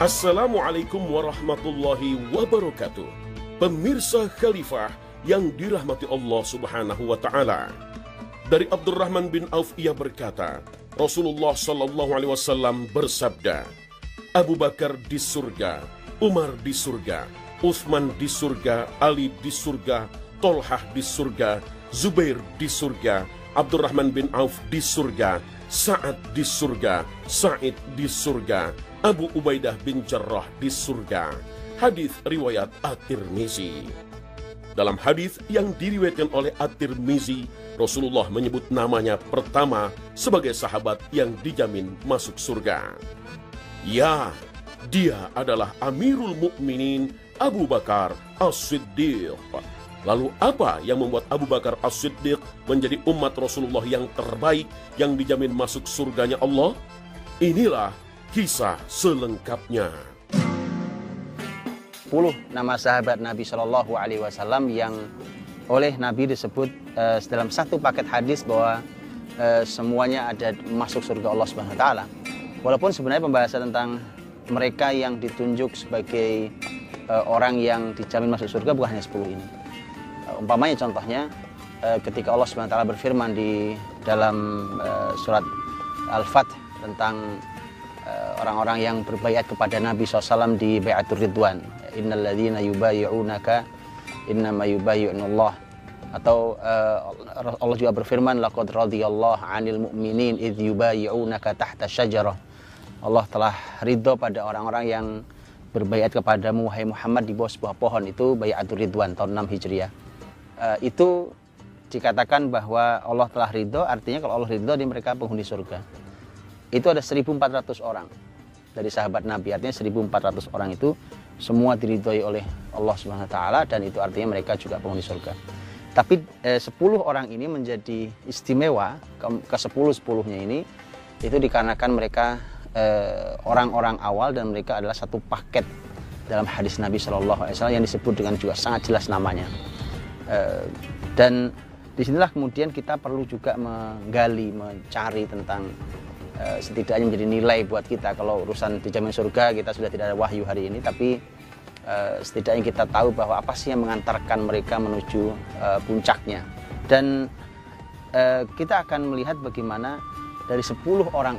Assalamualaikum warahmatullahi wabarakatuh. Pemirsa Khalifah yang dirahmati Allah Subhanahu wa Ta'ala. Dari Abdurrahman bin Auf ia berkata, Rasulullah Sallallahu Alaihi Wasallam bersabda, Abu Bakar di surga, Umar di surga, Utsman di surga, Ali di surga, Tolhah di surga, Zubair di surga, Abdurrahman bin Auf di surga, Sa'ad di surga, Sa'id di surga, Abu Ubaidah bin Jarrah di surga. Hadis riwayat At-Tirmizi. Dalam hadis yang diriwayatkan oleh At-Tirmizi, Rasulullah menyebut namanya pertama sebagai sahabat yang dijamin masuk surga. Ya, dia adalah Amirul Mukminin Abu Bakar As-Siddiq. Lalu apa yang membuat Abu Bakar As-Siddiq menjadi umat Rasulullah yang terbaik yang dijamin masuk surganya Allah? Inilah kisah selengkapnya. 10 nama sahabat Nabi Shallallahu Alaihi Wasallam yang oleh Nabi disebut dalam satu paket hadis bahwa semuanya ada masuk surga Allah Subhanahu Wa Taala. Walaupun sebenarnya pembahasan tentang mereka yang ditunjuk sebagai orang yang dijamin masuk surga bukan hanya 10 ini. Umpamanya contohnya ketika Allah Subhanahu Wa Taala berfirman di dalam surat Al-Fath tentang orang-orang yang berbaiat kepada Nabi SAW di Bai'atur Ridwan. Innal ladzina yubayyi'unaka innama yubayyi'unallah. Atau Allah juga berfirman, laqad radiyallahu 'anil mu'minin idz yubayyi'unaka tahta syajarah. Allah telah ridho pada orang-orang yang berbaiat kepadamu wahai Muhammad di bawah sebuah pohon. Itu Bai'atur Ridwan tahun 6 Hijriah. Itu dikatakan bahwa Allah telah ridho, artinya kalau Allah ridho di mereka penghuni surga. Itu ada 1.400 orang dari sahabat Nabi, artinya 1.400 orang itu semua diridhoi oleh Allah Subhanahu Wa Taala, dan itu artinya mereka juga penghuni surga. Tapi 10 orang ini menjadi istimewa, ke 10-10-nya ini itu dikarenakan mereka orang-orang awal dan mereka adalah satu paket dalam hadis Nabi Shallallahu Alaihi Wasallam yang disebut dengan juga sangat jelas namanya. Dan disinilah kemudian kita perlu juga menggali, mencari tentang setidaknya menjadi nilai buat kita. Kalau urusan dijamin surga kita sudah tidak ada wahyu hari ini, tapi setidaknya kita tahu bahwa apa sih yang mengantarkan mereka menuju puncaknya. Dan kita akan melihat bagaimana dari 10 orang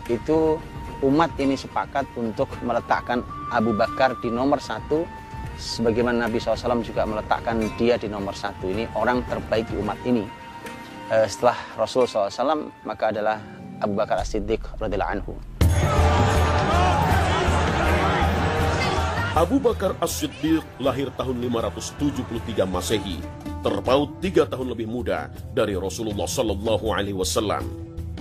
itu umat ini sepakat untuk meletakkan Abu Bakar di nomor 1, sebagaimana Nabi SAW juga meletakkan dia di nomor 1. Ini orang terbaik di umat ini. Setelah Rasul SAW maka adalah Abu Bakar As-Siddiq radhiyallahu anhu. Abu Bakar As-Siddiq lahir tahun 573 Masehi, terpaut 3 tahun lebih muda dari Rasulullah Sallallahu Alaihi Wasallam.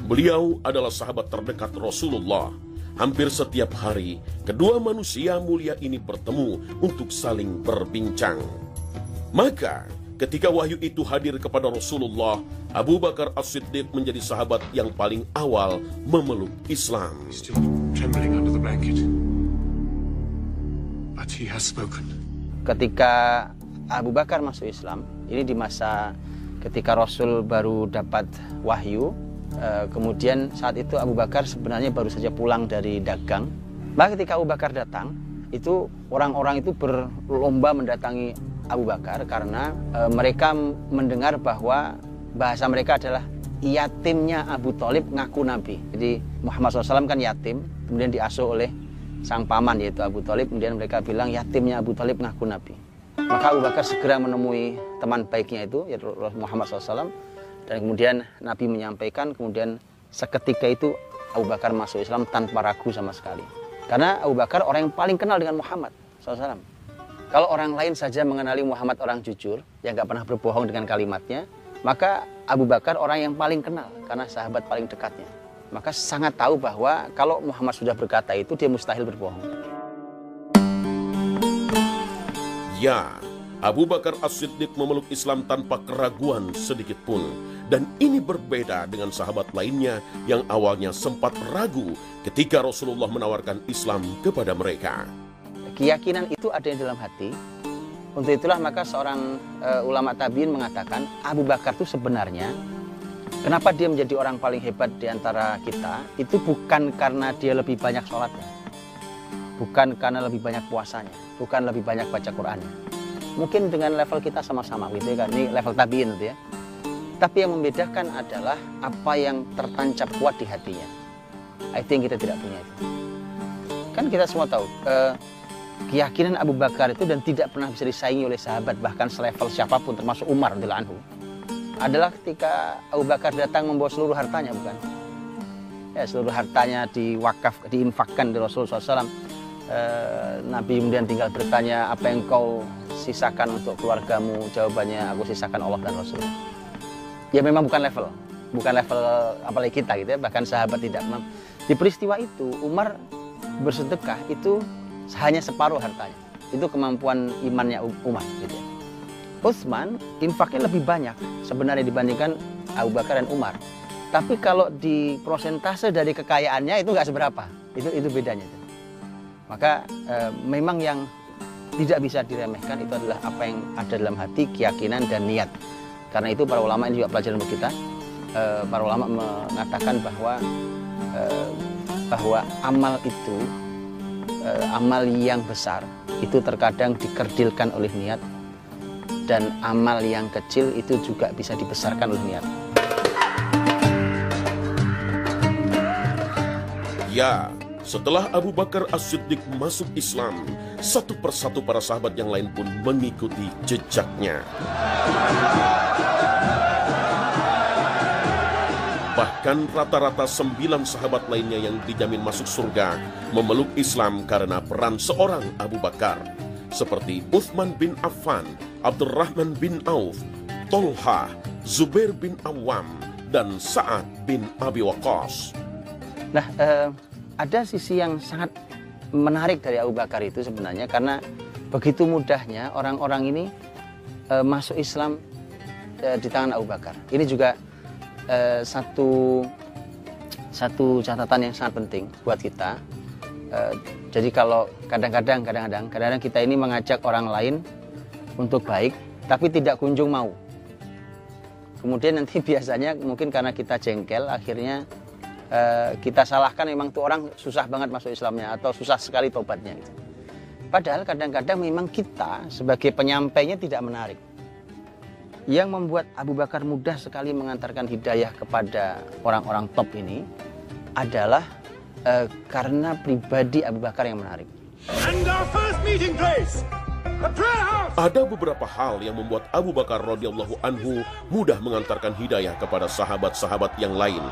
Beliau adalah sahabat terdekat Rasulullah. Hampir setiap hari, kedua manusia mulia ini bertemu untuk saling berbincang. Maka, ketika wahyu itu hadir kepada Rasulullah, Abu Bakar As-Siddiq menjadi sahabat yang paling awal memeluk Islam. Ketika Abu Bakar masuk Islam, ini di masa ketika Rasul baru dapat wahyu, kemudian saat itu Abu Bakar sebenarnya baru saja pulang dari dagang. Maka ketika Abu Bakar datang, itu orang-orang itu berlomba mendatangi Abu Bakar karena mereka mendengar bahwa bahasa mereka adalah yatimnya Abu Thalib ngaku Nabi. Jadi Muhammad SAW kan yatim, kemudian diasuh oleh sang paman yaitu Abu Thalib. Kemudian mereka bilang yatimnya Abu Thalib ngaku Nabi. Maka Abu Bakar segera menemui teman baiknya itu yaitu Muhammad SAW, dan kemudian Nabi menyampaikan. Kemudian seketika itu Abu Bakar masuk Islam tanpa ragu sama sekali. Karena Abu Bakar orang yang paling kenal dengan Muhammad SAW. Kalau orang lain saja mengenali Muhammad orang jujur, yang gak pernah berbohong dengan kalimatnya, maka Abu Bakar orang yang paling kenal, karena sahabat paling dekatnya. Maka sangat tahu bahwa kalau Muhammad sudah berkata itu, dia mustahil berbohong. Ya, Abu Bakar As-Siddiq memeluk Islam tanpa keraguan sedikit pun. Dan ini berbeda dengan sahabat lainnya yang awalnya sempat ragu ketika Rasulullah menawarkan Islam kepada mereka. Keyakinan itu ada di dalam hati. Untuk itulah maka seorang ulama tabi'in mengatakan Abu Bakar itu sebenarnya kenapa dia menjadi orang paling hebat di antara kita, itu bukan karena dia lebih banyak sholatnya. bukan karena lebih banyak puasanya, bukan lebih banyak baca Qur'annya. Mungkin dengan level kita sama-sama gitu ya kan, ini level tabiin gitu ya. Tapi yang membedakan adalah apa yang tertancap kuat di hatinya. I think kita tidak punya itu. Kan kita semua tahu keyakinan Abu Bakar itu dan tidak pernah bisa disaingi oleh sahabat, bahkan selevel siapapun termasuk Umar radhiyallahu anhu, adalah ketika Abu Bakar datang membawa seluruh hartanya, bukan? Ya, seluruh hartanya diinfakkan di Rasulullah SAW. Nabi kemudian tinggal bertanya, apa yang kau sisakan untuk keluargamu? Jawabannya, aku sisakan Allah dan Rasul. Ya memang bukan level apalagi kita gitu ya, bahkan sahabat tidak mampu. Di peristiwa itu Umar bersedekah itu hanya separuh hartanya. Itu kemampuan imannya Umar gitu ya. Utsman infaknya lebih banyak sebenarnya dibandingkan Abu Bakar dan Umar. Tapi kalau di prosentase dari kekayaannya itu nggak seberapa. Itu bedanya. Maka memang yang tidak bisa diremehkan itu adalah apa yang ada dalam hati, keyakinan dan niat. Karena itu para ulama, ini juga pelajaran untuk kita. Para ulama mengatakan bahwa amal itu, amal yang besar itu terkadang dikerdilkan oleh niat, dan amal yang kecil itu juga bisa dibesarkan oleh niat. Ya, setelah Abu Bakar As-Siddiq masuk Islam, satu persatu para sahabat yang lain pun mengikuti jejaknya. Bahkan rata-rata 9 sahabat lainnya yang dijamin masuk surga memeluk Islam karena peran seorang Abu Bakar, seperti Utsman bin Affan, Abdurrahman bin Auf, Tolha, Zubair bin Awam, dan Sa'ad bin Abi Waqqas. Nah, ada sisi yang sangat menarik dari Abu Bakar itu sebenarnya, karena begitu mudahnya orang-orang ini masuk Islam di tangan Abu Bakar. Ini juga satu catatan yang sangat penting buat kita. Jadi kalau kadang-kadang kita ini mengajak orang lain untuk baik, tapi tidak kunjung mau. Kemudian nanti biasanya mungkin karena kita jengkel, akhirnya kita salahkan memang tuh orang susah banget masuk Islamnya atau susah sekali tobatnya. Gitu. Padahal kadang-kadang memang kita sebagai penyampainya tidak menarik. Yang membuat Abu Bakar mudah sekali mengantarkan hidayah kepada orang-orang top ini adalah karena pribadi Abu Bakar yang menarik. Ada beberapa hal yang membuat Abu Bakar radhiyallahu anhu mudah mengantarkan hidayah kepada sahabat-sahabat yang lain.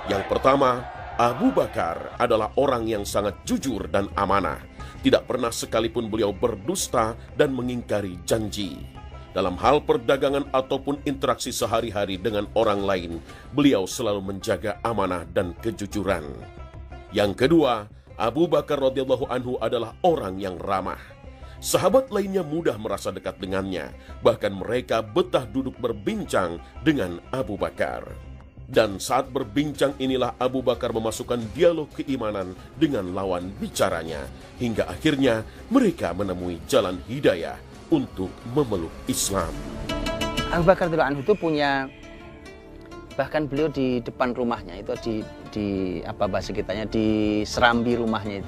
Yang pertama, Abu Bakar adalah orang yang sangat jujur dan amanah. Tidak pernah sekalipun beliau berdusta dan mengingkari janji. Dalam hal perdagangan ataupun interaksi sehari-hari dengan orang lain, beliau selalu menjaga amanah dan kejujuran. Yang kedua, Abu Bakar radhiyallahu anhu adalah orang yang ramah. Sahabat lainnya mudah merasa dekat dengannya, bahkan mereka betah duduk berbincang dengan Abu Bakar. Dan saat berbincang inilah Abu Bakar memasukkan dialog keimanan dengan lawan bicaranya, hingga akhirnya mereka menemui jalan hidayah untuk memeluk Islam. Abu Bakar radhiyallahu anhu itu punya, bahkan beliau di depan rumahnya itu di apa bahasa kitanya, di serambi rumahnya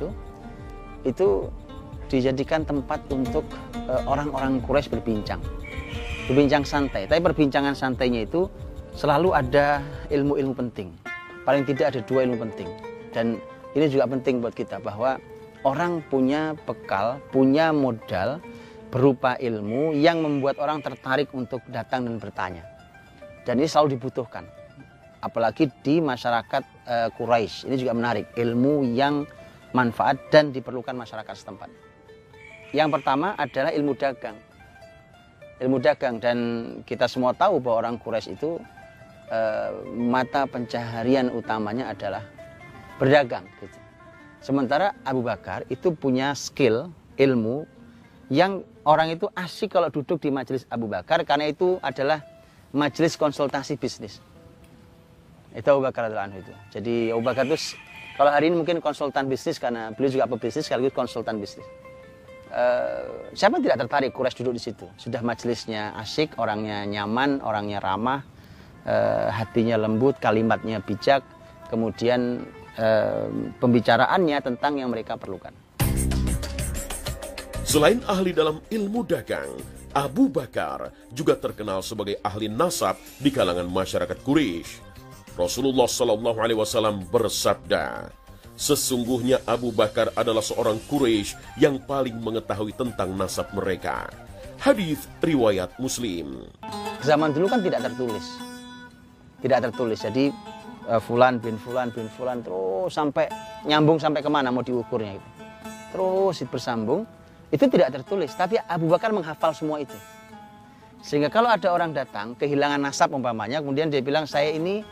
itu dijadikan tempat untuk orang-orang Quraisy berbincang santai. Tapi perbincangan santainya itu selalu ada ilmu-ilmu penting. Paling tidak ada 2 ilmu penting. Dan ini juga penting buat kita, bahwa orang punya bekal, punya modal berupa ilmu yang membuat orang tertarik untuk datang dan bertanya. Dan ini selalu dibutuhkan. Apalagi di masyarakat Quraisy. Ini juga menarik. Ilmu yang manfaat dan diperlukan masyarakat setempat. Yang pertama adalah ilmu dagang. Ilmu dagang, dan kita semua tahu bahwa orang Quraisy itu mata pencaharian utamanya adalah berdagang. Gitu. Sementara Abu Bakar itu punya skill, ilmu yang orang itu asik kalau duduk di majelis Abu Bakar, karena itu adalah majelis konsultasi bisnis. Itu Abu Bakar radhiyallahu anhu itu. Jadi Abu Bakar itu kalau hari ini mungkin konsultan bisnis, karena beliau juga pebisnis sekaligus konsultan bisnis. Siapa tidak tertarik Quraisy duduk di situ? Sudah majelisnya asik, orangnya nyaman, orangnya ramah, hatinya lembut, kalimatnya bijak, kemudian pembicaraannya tentang yang mereka perlukan. Selain ahli dalam ilmu dagang, Abu Bakar juga terkenal sebagai ahli nasab di kalangan masyarakat Quraisy. Rasulullah Shallallahu Alaihi Wasallam bersabda, sesungguhnya Abu Bakar adalah seorang Quraisy yang paling mengetahui tentang nasab mereka. Hadis riwayat Muslim. Zaman dulu kan tidak tertulis. Jadi Fulan bin Fulan bin Fulan terus sampai nyambung sampai kemana mau diukurnya itu. Terus bersambung, itu tidak tertulis. Tapi Abu Bakar menghafal semua itu. Sehingga kalau ada orang datang kehilangan nasab umpamanya, kemudian dia bilang, saya ini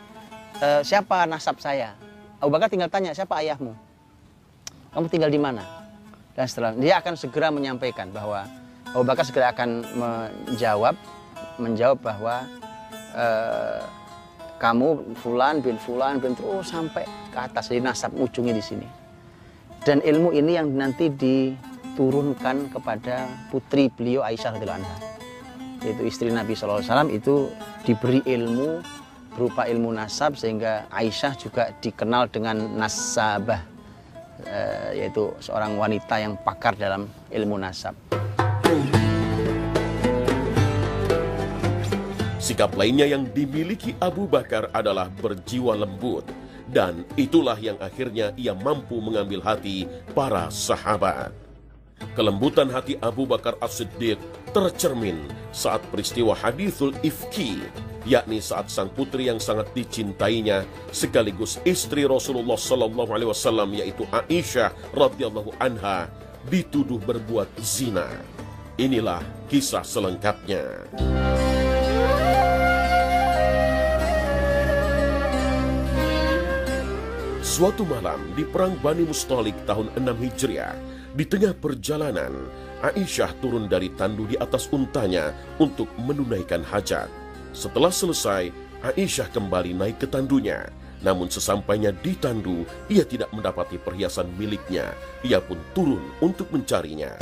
siapa nasab saya? Abu Bakar tinggal tanya, siapa ayahmu? Kamu tinggal di mana? Dan setelah dia akan segera menyampaikan bahwa Abu Bakar segera akan menjawab bahwa kamu Fulan bin terus sampai ke atas, jadi nasab ujungnya di sini. Dan ilmu ini yang nanti diturunkan kepada putri beliau Aisyah radhiyallahu anha, yaitu istri Nabi SAW, itu diberi ilmu berupa ilmu nasab, sehingga Aisyah juga dikenal dengan nasabah, yaitu seorang wanita yang pakar dalam ilmu nasab. Sikap lainnya yang dimiliki Abu Bakar adalah berjiwa lembut, dan itulah yang akhirnya ia mampu mengambil hati para sahabat. Kelembutan hati Abu Bakar As-Siddiq tercermin saat peristiwa hadithul ifki, yakni saat sang putri yang sangat dicintainya sekaligus istri Rasulullah Sallallahu Alaihi Wasallam, yaitu Aisyah radhiyallahu anha, dituduh berbuat zina. Inilah kisah selengkapnya. Suatu malam di perang Bani Mustalik tahun 6 Hijriah, di tengah perjalanan, Aisyah turun dari tandu di atas untanya untuk menunaikan hajat. Setelah selesai, Aisyah kembali naik ke tandunya. Namun sesampainya di tandu, ia tidak mendapati perhiasan miliknya. Ia pun turun untuk mencarinya.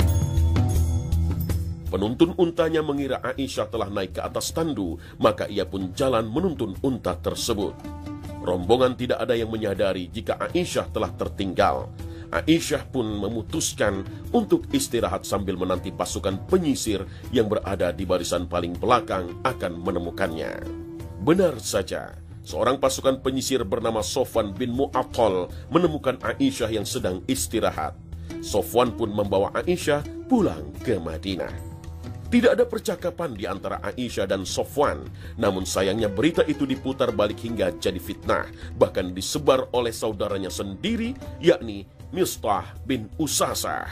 Penuntun untanya mengira Aisyah telah naik ke atas tandu, maka ia pun jalan menuntun unta tersebut. Rombongan tidak ada yang menyadari jika Aisyah telah tertinggal. Aisyah pun memutuskan untuk istirahat sambil menanti pasukan penyisir yang berada di barisan paling belakang akan menemukannya. Benar saja, seorang pasukan penyisir bernama Sofwan bin Mu'attal menemukan Aisyah yang sedang istirahat. Sofwan pun membawa Aisyah pulang ke Madinah. Tidak ada percakapan di antara Aisyah dan Sofwan, namun sayangnya berita itu diputar balik hingga jadi fitnah, bahkan disebar oleh saudaranya sendiri, yakni Mistah bin Usasah.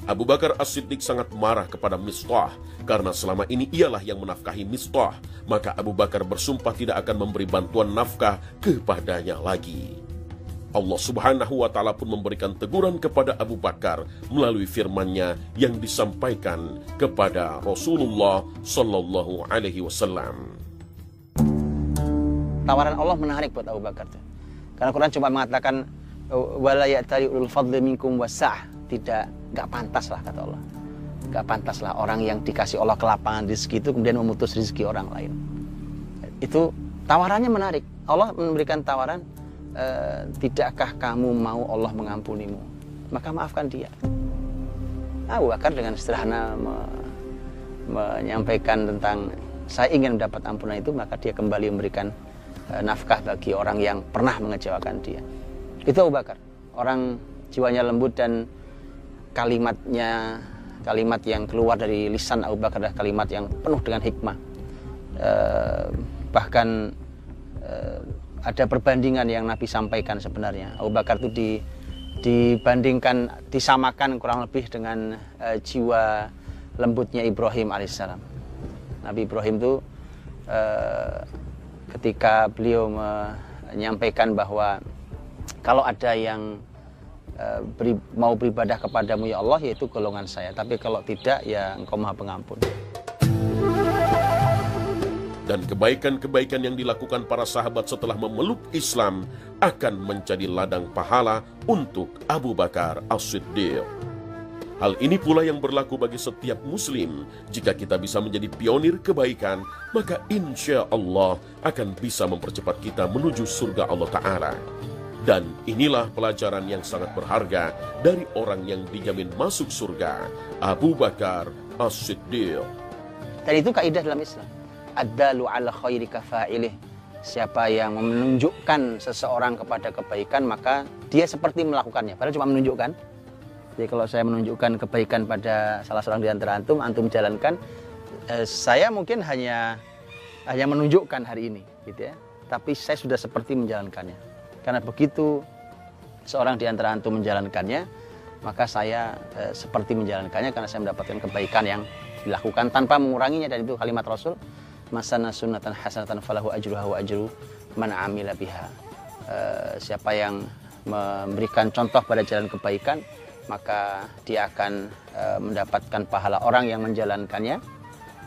Abu Bakar As-Siddiq sangat marah kepada Mistah, karena selama ini ialah yang menafkahi Mistah, maka Abu Bakar bersumpah tidak akan memberi bantuan nafkah kepadanya lagi. Allah Subhanahu wa Ta'ala pun memberikan teguran kepada Abu Bakar melalui firman-Nya yang disampaikan kepada Rasulullah Sallallahu Alaihi Wasallam. Tawaran Allah menarik buat Abu Bakar tuh. Karena Quran cuma mengatakan wala ya'tali ulul fadli minkum wasa'ah, nggak pantas lah kata Allah. Nggak pantas lah orang yang dikasih Allah kelapangan rezeki itu kemudian memutus rezeki orang lain. Itu tawarannya menarik. Allah memberikan tawaran, tidakkah kamu mau Allah mengampunimu? Maka maafkan dia. Abu Bakar dengan sederhana menyampaikan tentang saya ingin mendapat ampunan itu, maka dia kembali memberikan nafkah bagi orang yang pernah mengecewakan dia. Itu Abu Bakar, orang jiwanya lembut, dan kalimat yang keluar dari lisan Abu Bakar adalah kalimat yang penuh dengan hikmah. Bahkan ada perbandingan yang Nabi sampaikan sebenarnya. Abu Bakar itu disamakan kurang lebih dengan jiwa lembutnya Ibrahim alaihissalam. Nabi Ibrahim itu ketika beliau menyampaikan bahwa kalau ada yang mau beribadah kepadamu ya Allah, yaitu golongan saya, tapi kalau tidak ya Engkau Maha Pengampun. Dan kebaikan-kebaikan yang dilakukan para sahabat setelah memeluk Islam akan menjadi ladang pahala untuk Abu Bakar As-Siddiq. Hal ini pula yang berlaku bagi setiap muslim. Jika kita bisa menjadi pionir kebaikan, maka insya Allah akan bisa mempercepat kita menuju surga Allah Ta'ala. Dan inilah pelajaran yang sangat berharga dari orang yang dijamin masuk surga, Abu Bakar As-Siddiq. Dan itu kaidah dalam Islam. Ad-dalu ala khairi kafa'ilih. Siapa yang menunjukkan seseorang kepada kebaikan, maka dia seperti melakukannya. Padahal cuma menunjukkan. Jadi kalau saya menunjukkan kebaikan pada salah seorang di antara antum jalankan, saya mungkin hanya menunjukkan hari ini, gitu ya. Tapi saya sudah seperti menjalankannya. Karena begitu seorang di antara antum menjalankannya, maka saya seperti menjalankannya karena saya mendapatkan kebaikan yang dilakukan tanpa menguranginya. Dan itu kalimat Rasul, masana sunnatan hasanatan falahu ajruha wa ajru man amila biha. Siapa yang memberikan contoh pada jalan kebaikan, maka dia akan mendapatkan pahala orang yang menjalankannya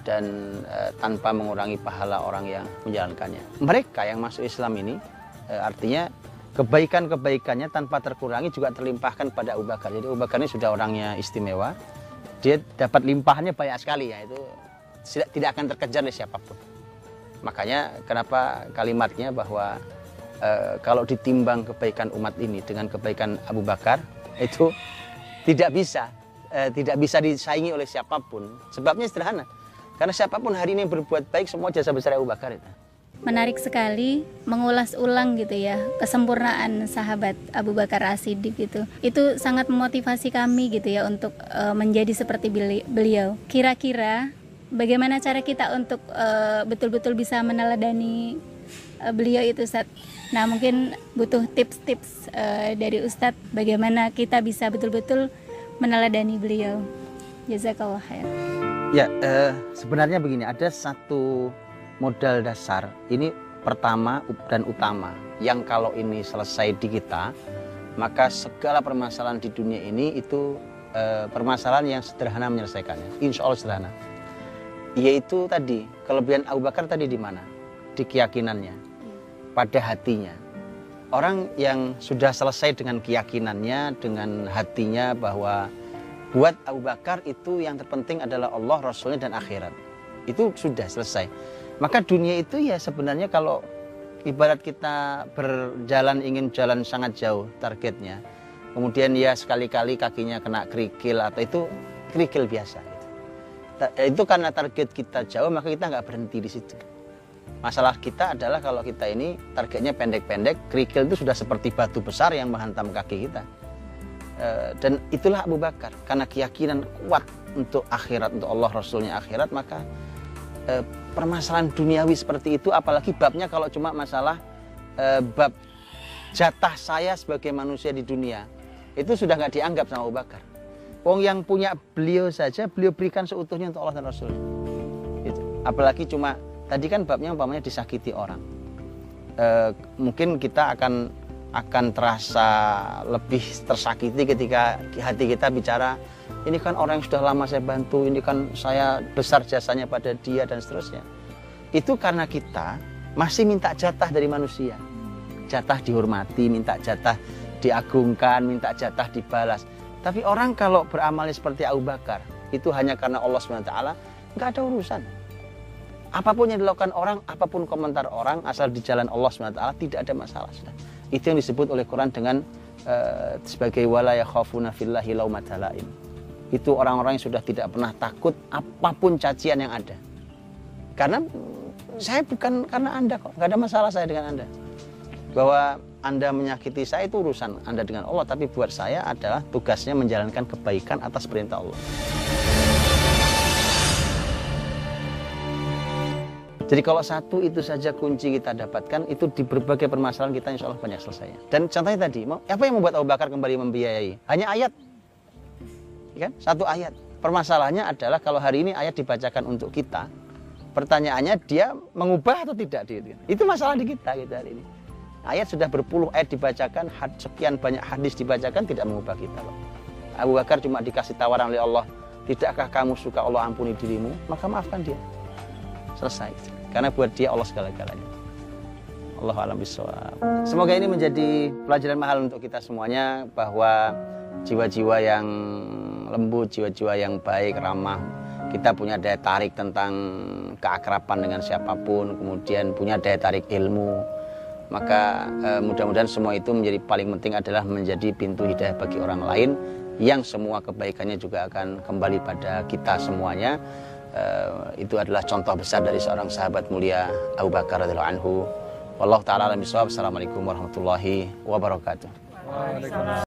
dan tanpa mengurangi pahala orang yang menjalankannya. Mereka yang masuk Islam ini artinya kebaikan-kebaikannya tanpa terkurangi juga terlimpahkan pada Abu Bakar. Jadi Abu Bakar ini sudah orangnya istimewa. Dia dapat limpahannya banyak sekali, ya, itu tidak akan terkejar oleh siapapun. Makanya kenapa kalimatnya bahwa kalau ditimbang kebaikan umat ini dengan kebaikan Abu Bakar, itu tidak bisa disaingi oleh siapapun. Sebabnya sederhana. Karena siapapun hari ini berbuat baik, semua jasa besar Abu Bakar itu. Menarik sekali mengulas ulang gitu ya kesempurnaan sahabat Abu Bakar As-Siddiq gitu. Itu sangat memotivasi kami gitu ya untuk menjadi seperti beliau. Kira-kira bagaimana cara kita untuk betul-betul bisa meneladani beliau itu, Ustadz? Nah, mungkin butuh tips-tips dari Ustadz bagaimana kita bisa betul-betul meneladani beliau. Jazakallah khair. Ya, sebenarnya begini, ada satu modal dasar, ini pertama dan utama, yang kalau ini selesai di kita, maka segala permasalahan di dunia ini itu permasalahan yang sederhana menyelesaikannya. Insya Allah sederhana. Yaitu tadi, kelebihan Abu Bakar tadi di mana? Di keyakinannya, pada hatinya. Orang yang sudah selesai dengan keyakinannya, dengan hatinya, bahwa buat Abu Bakar itu yang terpenting adalah Allah, Rasulnya, dan akhirat. Itu sudah selesai. Maka dunia itu ya sebenarnya kalau ibarat kita berjalan, ingin jalan sangat jauh targetnya, kemudian ya sekali-kali kakinya kena kerikil, atau itu kerikil biasa. Itu karena target kita jauh, maka kita nggak berhenti di situ. Masalah kita adalah kalau kita ini targetnya pendek-pendek, kerikil itu sudah seperti batu besar yang menghantam kaki kita. Dan itulah Abu Bakar, karena keyakinan kuat untuk akhirat, untuk Allah, Rasulnya, akhirat, maka permasalahan duniawi seperti itu, apalagi babnya kalau cuma masalah bab jatah saya sebagai manusia di dunia, itu sudah nggak dianggap sama Abu Bakar. Wong yang punya beliau saja, beliau berikan seutuhnya untuk Allah dan Rasul. Gitu. Apalagi cuma tadi kan babnya umpamanya disakiti orang, mungkin kita akan terasa lebih tersakiti ketika hati kita bicara, ini kan orang yang sudah lama saya bantu, ini kan saya besar jasanya pada dia, dan seterusnya. Itu karena kita masih minta jatah dari manusia. Jatah dihormati, minta jatah diagungkan, minta jatah dibalas. Tapi orang kalau beramalnya seperti Abu Bakar, itu hanya karena Allah SWT, nggak ada urusan. Apapun yang dilakukan orang, apapun komentar orang, asal di jalan Allah SWT, tidak ada masalah. Itu yang disebut oleh Quran dengan sebagai wala yakhafuna fillahi laumata laim. Itu orang-orang yang sudah tidak pernah takut apapun cacian yang ada. Karena saya bukan karena Anda kok, nggak ada masalah saya dengan Anda. Bahwa Anda menyakiti saya itu urusan Anda dengan Allah, tapi buat saya adalah tugasnya menjalankan kebaikan atas perintah Allah. Jadi kalau satu itu saja kunci kita dapatkan, itu di berbagai permasalahan kita insya Allah banyak selesainya. Dan contohnya tadi, apa yang membuat Abu Bakar kembali membiayai? Hanya ayat. Kan? Satu ayat. Permasalahannya adalah kalau hari ini ayat dibacakan untuk kita, pertanyaannya dia mengubah atau tidak? Itu masalah di kita hari ini. Ayat sudah berpuluh ayat dibacakan, sekian banyak hadis dibacakan, tidak mengubah kita. Abu Bakar cuma dikasih tawaran oleh Allah, tidakkah kamu suka Allah ampuni dirimu? Maka maafkan dia. Selesai. Karena buat dia Allah segala-galanya. Allahu a'lam bishawab. Semoga ini menjadi pelajaran mahal untuk kita semuanya, bahwa jiwa-jiwa yang lembut, jiwa-jiwa yang baik, ramah, kita punya daya tarik tentang keakraban dengan siapapun, kemudian punya daya tarik ilmu, Maka mudah-mudahan semua itu menjadi paling penting adalah menjadi pintu hidayah bagi orang lain, yang semua kebaikannya juga akan kembali pada kita semuanya. Itu adalah contoh besar dari seorang sahabat mulia Abu Bakar radhiyallahu anhu. Wallahu ta'ala a'lam bishawab. Assalamualaikum warahmatullahi wabarakatuh.